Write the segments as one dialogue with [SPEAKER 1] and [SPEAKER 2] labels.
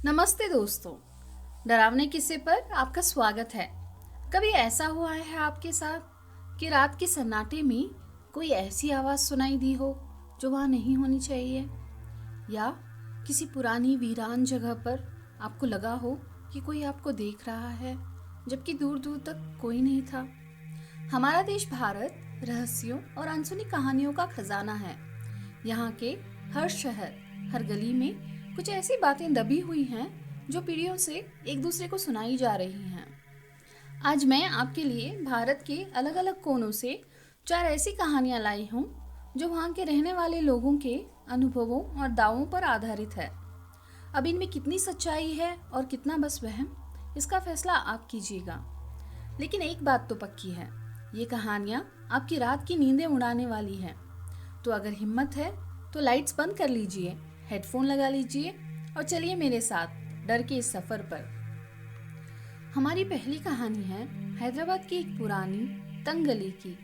[SPEAKER 1] नमस्ते दोस्तों। डरावने किस्से पर आपका स्वागत है। कभी ऐसा हुआ है आपके साथ कि रात के सन्नाटे में कोई ऐसी आवाज़ सुनाई दी हो जो वहाँ नहीं होनी चाहिए, या किसी पुरानी वीरान जगह पर आपको लगा हो कि कोई आपको देख रहा है जबकि दूर दूर तक कोई नहीं था। हमारा देश भारत रहस्यों और अनसुनी कहानियों का खजाना है। यहाँ के हर शहर, हर गली में कुछ ऐसी बातें दबी हुई हैं जो पीढ़ियों से एक दूसरे को सुनाई जा रही हैं। आज मैं आपके लिए भारत के अलग अलग कोनों से 4 ऐसी कहानियाँ लाई हूँ जो वहाँ के रहने वाले लोगों के अनुभवों और दावों पर आधारित है। अब इनमें कितनी सच्चाई है और कितना बस वहम, इसका फैसला आप कीजिएगा। लेकिन एक बात तो पक्की है, ये कहानियाँ आपकी रात की नींदें उड़ाने वाली हैं। तो अगर हिम्मत है तो लाइट्स बंद कर लीजिए, हेडफोन लगा लीजिए और चलिए मेरे साथ डर के इस सफ़र पर। हमारी पहली कहानी है हैदराबाद की एक पुरानी तंग गली की।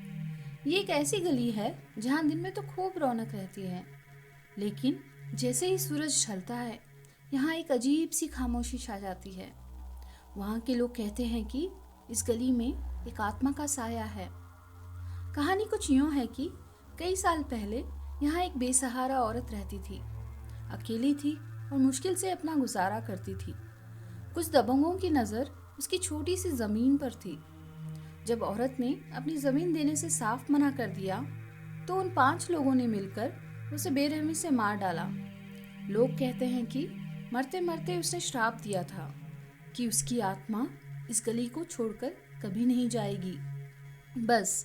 [SPEAKER 1] ये एक ऐसी गली है जहाँ दिन में तो खूब रौनक रहती है, लेकिन जैसे ही सूरज ढलता है यहाँ एक अजीब सी खामोशी छा जाती है। वहाँ के लोग कहते हैं कि इस गली में एक आत्मा का साया है। कहानी कुछ यूँ है कि कई साल पहले यहाँ एक बेसहारा औरत रहती थी। अकेली थी और मुश्किल से अपना गुजारा करती थी। कुछ दबंगों की नज़र उसकी छोटी सी ज़मीन पर थी। जब औरत ने अपनी ज़मीन देने से साफ मना कर दिया तो उन 5 लोगों ने मिलकर उसे बेरहमी से मार डाला। लोग कहते हैं कि मरते मरते उसने श्राप दिया था कि उसकी आत्मा इस गली को छोड़कर कभी नहीं जाएगी। बस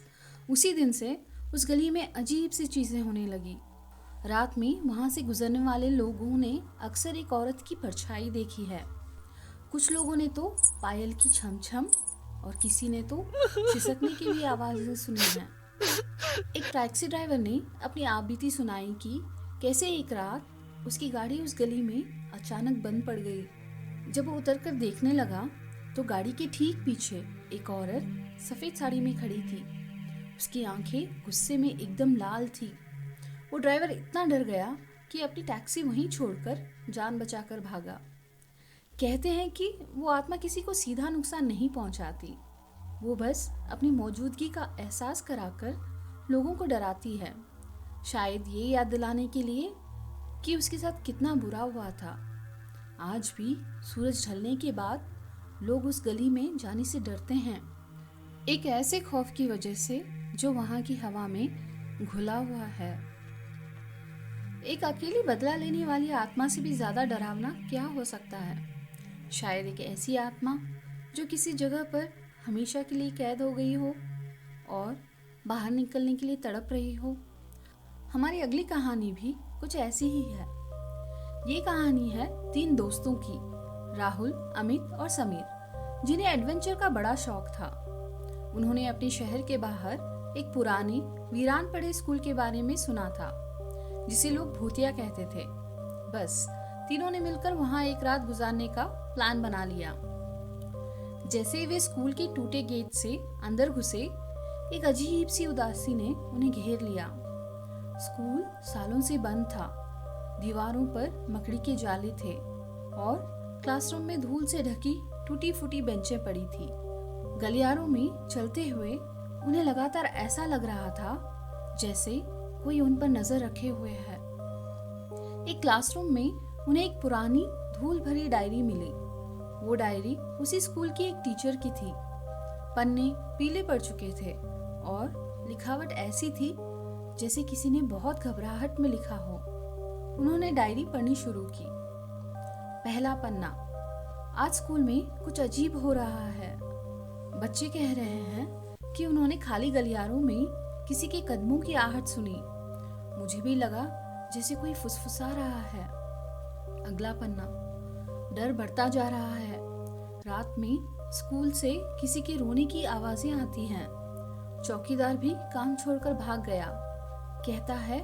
[SPEAKER 1] उसी दिन से उस गली में अजीब सी चीज़ें होने लगी। रात में वहाँ से गुजरने वाले लोगों ने अक्सर एक औरत की परछाई देखी है। कुछ लोगों ने तो पायल की छम छम और किसी ने तो खिसकने की भी आवाज़ें सुनी हैं। एक टैक्सी ड्राइवर ने अपनी आपबीती सुनाई कि कैसे एक रात उसकी गाड़ी उस गली में अचानक बंद पड़ गई। जब वो उतरकर देखने लगा तो गाड़ी के ठीक पीछे एक औरत सफ़ेद साड़ी में खड़ी थी। उसकी आंखें गुस्से में एकदम लाल थी। वो ड्राइवर इतना डर गया कि अपनी टैक्सी वहीं छोड़कर जान बचाकर भागा। कहते हैं कि वो आत्मा किसी को सीधा नुकसान नहीं पहुंचाती, वो बस अपनी मौजूदगी का एहसास कराकर लोगों को डराती है, शायद ये याद दिलाने के लिए कि उसके साथ कितना बुरा हुआ था। आज भी सूरज ढलने के बाद लोग उस गली में जाने से डरते हैं, एक ऐसे खौफ की वजह से जो वहाँ की हवा में घुला हुआ है। एक अकेली बदला लेने वाली आत्मा से भी ज़्यादा डरावना क्या हो सकता है? शायद एक ऐसी आत्मा जो किसी जगह पर हमेशा के लिए कैद हो गई हो और बाहर निकलने के लिए तड़प रही हो। हमारी अगली कहानी भी कुछ ऐसी ही है। ये कहानी है 3 दोस्तों की, राहुल, अमित और समीर, जिन्हें एडवेंचर का बड़ा शौक था। उन्होंने अपने शहर के बाहर एक पुराने वीरान पड़े स्कूल के बारे में सुना था जिसे लोग भूतिया कहते थे। बस तीनों ने मिलकर वहां एक रात गुजारने का प्लान बना लिया। जैसे ही वे स्कूल के टूटे गेट से अंदर घुसे, एक अजीब सी उदासी ने उन्हें घेर लिया। स्कूल सालों से बंद था, दीवारों पर मकड़ी के जाले थे और क्लासरूम में धूल से ढकी टूटी फूटी बेंचें पड़ी थी। गलियारों में चलते हुए उन्हें लगातार ऐसा लग रहा था जैसे कोई उन पर नजर रखे हुए है। एक क्लासरूम में उन्हें एक पुरानी धूल भरी डायरी मिली। वो डायरी उसी स्कूल की एक टीचर की थी। पन्ने पीले पड़ चुके थे और लिखावट ऐसी थी जैसे किसी ने बहुत घबराहट में लिखा हो। उन्होंने डायरी पढ़नी शुरू की। पहला पन्ना। आज स्कूल में कुछ अजीब हो रहा है। बच्चे कह रहे हैं कि उन्होंने खाली गलियारों में किसी के कदमों की आहट सुनी। मुझे भी लगा जैसे कोई फुसफुसा रहा है। अगला पन्ना। डर बढ़ता जा रहा है। रात में स्कूल से किसी के रोने की आवाजें आती हैं। चौकीदार भी काम छोड़कर भाग गया। कहता है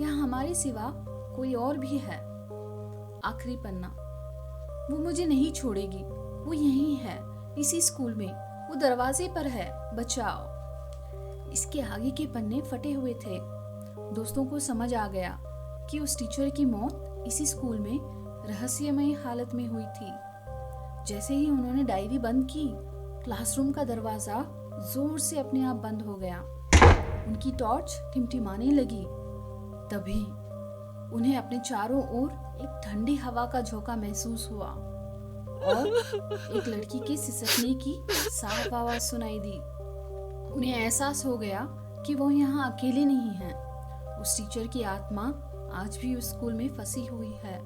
[SPEAKER 1] यहाँ हमारे सिवा कोई और भी है। आखिरी पन्ना। वो मुझे नहीं छोड़ेगी, वो यहीं है, इसी स्कूल में, वो दरवाजे पर है, बचाओ। इसके आगे के पन्ने फटे हुए थे। दोस्तों को समझ आ गया कि उस टीचर की मौत इसी स्कूल में रहस्यमय हालत में हुई थी। जैसे ही उन्होंने डायरी बंद की, क्लासरूम का दरवाजा जोर से अपने आप बंद हो गया। उनकी टॉर्च टिमटिमाने लगी। तभी उन्हें अपने चारों ओर एक ठंडी हवा का झोंका महसूस हुआ और एक लड़की के सिसकने की साफ आवाज सुनाई दी। उन्हें एहसास हो गया कि वो यहाँ अकेले नहीं हैं। उस टीचर की आत्मा आज भी उस स्कूल में फंसी हुई है,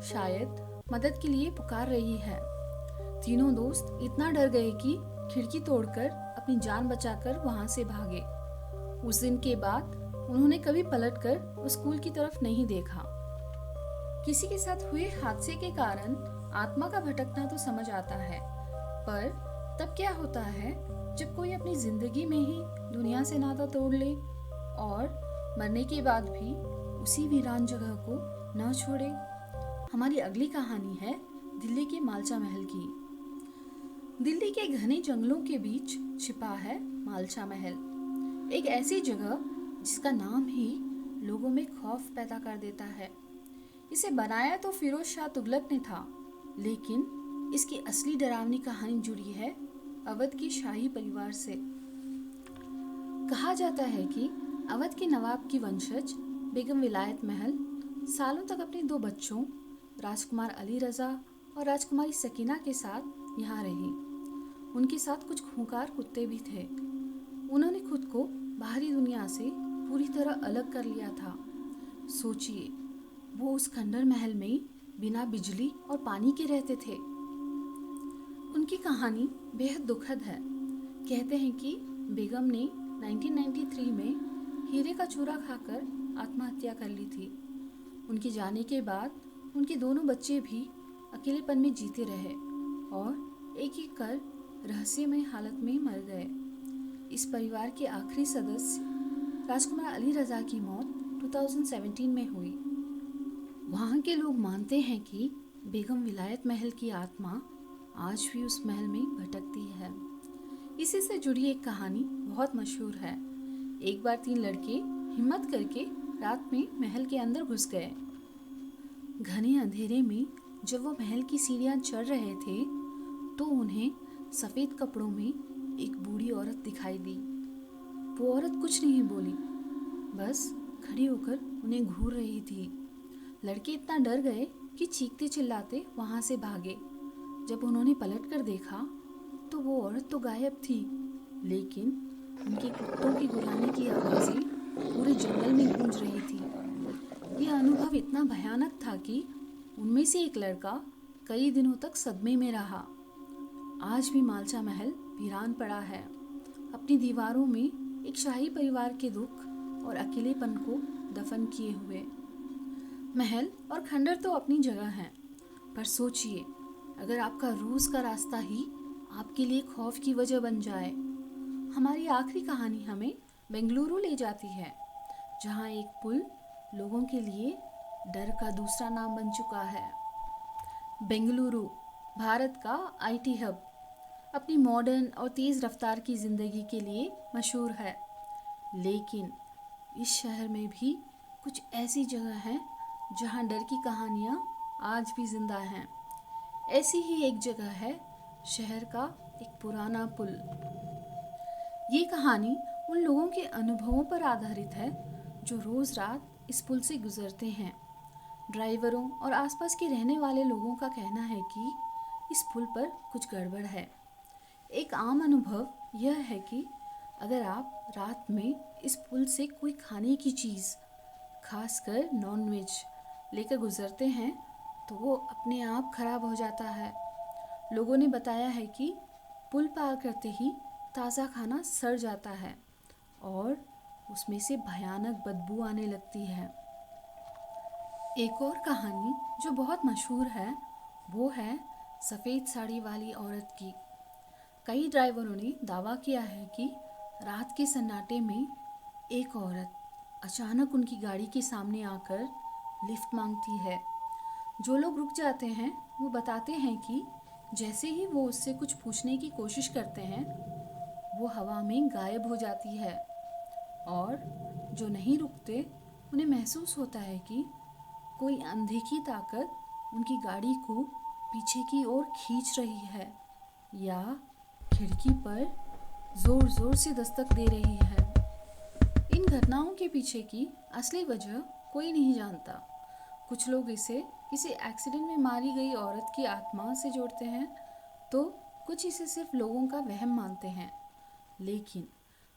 [SPEAKER 1] शायद मदद के लिए पुकार रही है। तीनों दोस्त इतना डर गए कि खिड़की तोड़कर अपनी जान बचाकर वहां से भागे। उस दिन के बाद उन्होंने कभी पलटकर उस स्कूल की तरफ नहीं देखा। किसी के साथ हुए हादसे के कारण आत्मा का भटकना तो समझ आता है, पर तब क्या होता है जब कोई अपनी जिंदगी में ही दुनिया से नाता तोड़ ले और मरने के बाद भी उसी वीरान जगह को न छोड़े। हमारी अगली कहानी है दिल्ली के मालचा महल की। दिल्ली के घने जंगलों के बीच छिपा है मालचा महल, एक ऐसी जगह जिसका नाम ही लोगों में खौफ पैदा कर देता है। इसे बनाया तो फिरोज शाह तुगलक ने था, लेकिन इसकी असली डरावनी कहानी जुड़ी है अवध के शाही परिवार से। कहा जाता है कि अवध के नवाब की वंशज बेगम विलायत महल सालों तक अपने 2 बच्चों राजकुमार अली रजा और राजकुमारी सकीना के साथ यहाँ रही। उनके साथ कुछ खूंखार कुत्ते भी थे। उन्होंने खुद को बाहरी दुनिया से पूरी तरह अलग कर लिया था। सोचिए, वो उस खंडर महल में बिना बिजली और पानी के रहते थे। उनकी कहानी बेहद दुखद है। कहते हैं कि बेगम ने 1993 में हीरे का चूरा खाकर आत्महत्या कर ली थी। उनके जाने के बाद उनके दोनों बच्चे भी अकेलेपन में जीते रहे और एक एक कर रहस्यमय हालत में मर गए। इस परिवार के आखिरी सदस्य राजकुमार अली रजा की मौत 2017 में हुई। वहाँ के लोग मानते हैं कि बेगम विलायत महल की आत्मा आज भी उस महल में भटकती है। इसी से जुड़ी एक कहानी बहुत मशहूर है। एक बार 3 लड़के हिम्मत करके रात में महल के अंदर घुस गए। घने अंधेरे में जब वो महल की सीढ़ियां चढ़ रहे थे तो उन्हें सफेद कपड़ों में एक बूढ़ी औरत दिखाई दी। वो औरत कुछ नहीं बोली, बस खड़ी होकर उन्हें घूर रही थी। लड़के इतना डर गए कि चीखते चिल्लाते वहां से भागे। जब उन्होंने पलट कर देखा तो वो औरत तो गायब थी, लेकिन उनके कुत्तों की गुर्राने की आवाजें पूरे जंगल में गूंज रही थी। यह अनुभव इतना भयानक था कि उनमें से एक लड़का कई दिनों तक सदमे में रहा। आज भी मालचा महल वीरान पड़ा है, अपनी दीवारों में एक शाही परिवार के दुख और अकेलेपन को दफन किए हुए। महल और खंडर तो अपनी जगह हैं, पर सोचिए, अगर आपका रोज का रास्ता ही आपके लिए खौफ की वजह बन जाए। हमारी आखिरी कहानी हमें बेंगलुरु ले जाती है, जहाँ एक पुल लोगों के लिए डर का दूसरा नाम बन चुका है। बेंगलुरु भारत का आईटी हब अपनी मॉडर्न और तेज़ रफ्तार की ज़िंदगी के लिए मशहूर है, लेकिन इस शहर में भी कुछ ऐसी जगह हैं जहां डर की कहानियां आज भी जिंदा हैं। ऐसी ही एक जगह है शहर का एक पुराना पुल। ये कहानी उन लोगों के अनुभवों पर आधारित है जो रोज़ रात इस पुल से गुजरते हैं। ड्राइवरों और आसपास के रहने वाले लोगों का कहना है कि इस पुल पर कुछ गड़बड़ है। एक आम अनुभव यह है कि अगर आप रात में इस पुल से कोई खाने की चीज़, खासकर नॉनवेज, लेकर गुजरते हैं तो वो अपने आप खराब हो जाता है। लोगों ने बताया है कि पुल पार करते ही ताज़ा खाना सड़ जाता है और उसमें से भयानक बदबू आने लगती है। एक और कहानी जो बहुत मशहूर है वो है सफ़ेद साड़ी वाली औरत की। कई ड्राइवरों ने दावा किया है कि रात के सन्नाटे में एक औरत अचानक उनकी गाड़ी के सामने आकर लिफ्ट मांगती है। जो लोग रुक जाते हैं वो बताते हैं कि जैसे ही वो उससे कुछ पूछने की कोशिश करते हैं वो हवा में गायब हो जाती है, और जो नहीं रुकते उन्हें महसूस होता है कि कोई अनदेखी ताकत उनकी गाड़ी को पीछे की ओर खींच रही है या खिड़की पर जोर जोर से दस्तक दे रही है। इन घटनाओं के पीछे की असली वजह कोई नहीं जानता। कुछ लोग इसे किसी एक्सीडेंट में मारी गई औरत की आत्मा से जोड़ते हैं, तो कुछ इसे सिर्फ लोगों का वहम मानते हैं। लेकिन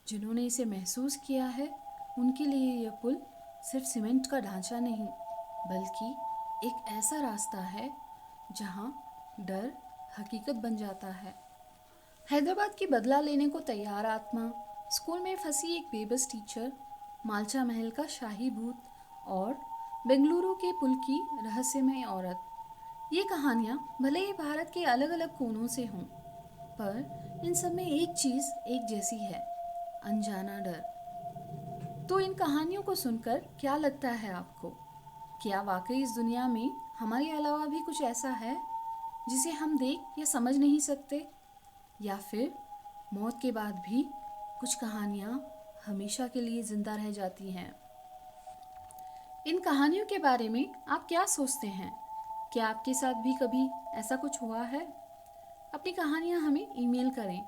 [SPEAKER 1] जिन्होंने इसे महसूस किया है, उनके लिए यह पुल सिर्फ सीमेंट का ढांचा नहीं, बल्कि एक ऐसा रास्ता है जहां डर हकीकत बन जाता है। हैदराबाद की बदला लेने को तैयार आत्मा, स्कूल में फंसी एक बेबस टीचर, मालचा महल का शाही भूत और बेंगलुरु के पुल की रहस्यमय औरत। ये कहानियाँ भले ही भारत के अलग अलग कोनों से हों, पर इन सब में एक चीज़ एक जैसी है, अनजाना डर। तो इन कहानियों को सुनकर क्या लगता है आपको? क्या वाकई इस दुनिया में हमारे अलावा भी कुछ ऐसा है जिसे हम देख या समझ नहीं सकते? या फिर मौत के बाद भी कुछ कहानियाँ हमेशा के लिए जिंदा रह जाती हैं? इन कहानियों के बारे में आप क्या सोचते हैं? क्या आपके साथ भी कभी ऐसा कुछ हुआ है? अपनी कहानियाँ हमें ईमेल करें।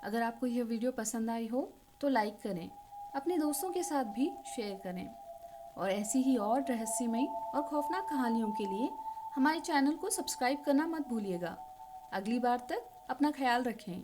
[SPEAKER 1] अगर आपको यह वीडियो पसंद आई हो तो लाइक करें, अपने दोस्तों के साथ भी शेयर करें। और ऐसी ही और रहस्यमय और खौफनाक कहानियों के लिए हमारे चैनल को सब्सक्राइब करना मत भूलिएगा। अगली बार तक अपना ख्याल रखें।